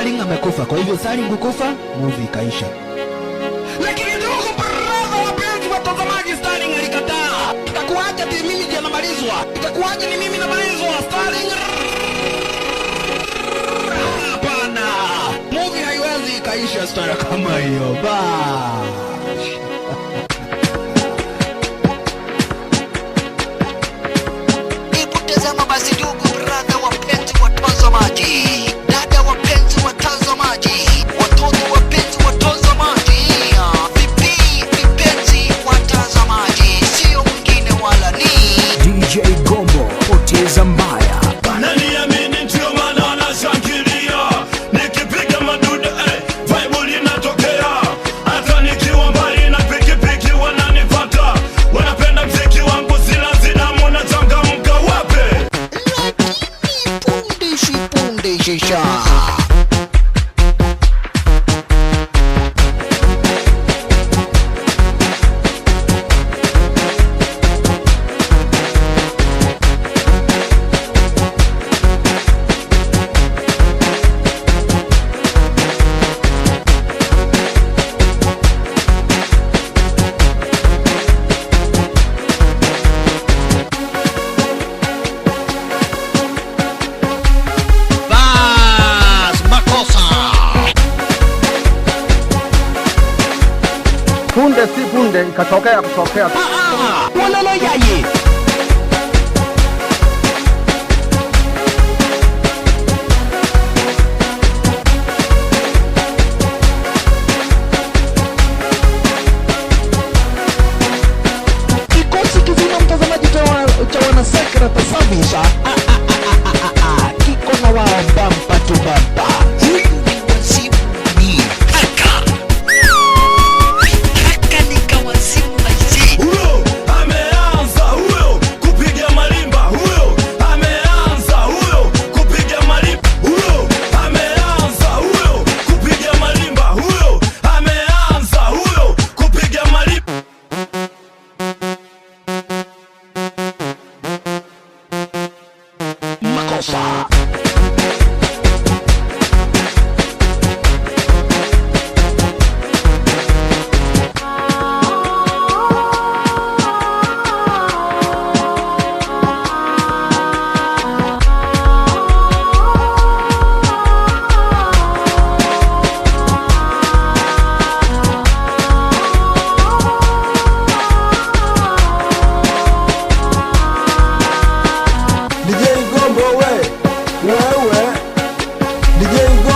Sterling amekufa. Kwa hivyo Sterling kukufa, movie ikaisha. Lakini ndugu brother, wapenzi watazamaji, Sterling alikataa. Itakuaje ati mimi ndiye namalizwa? Itakuaje ni mimi namalizwa? Sterling hapana. Movie haiwezi ikaisha story kama hiyo. Tazama basi ndugu brother, wapenzi watazamaji, dada wapenzi watazamaji, watoto wapenzi watazamaji, vipenzi watazamaji, sio mwingine wala ni DJ Gombo, poteza mbaya. Wananiamini ndio maana wanashangilia, nikipiga madude vibe linatokea, hata nikiwa mbali na pikipiki wananipata, wanapenda mziki wangu zinamu na changamka wape. Punde shisha. Punde si punde ikatokea kutokea. Walala yaye. Kikosi kizima mtazamaji cha Wanasakra tasabisha. Kiko na wao bampa tu bampa. Makosa. DJ Gombo we, wewe DJ Gombo.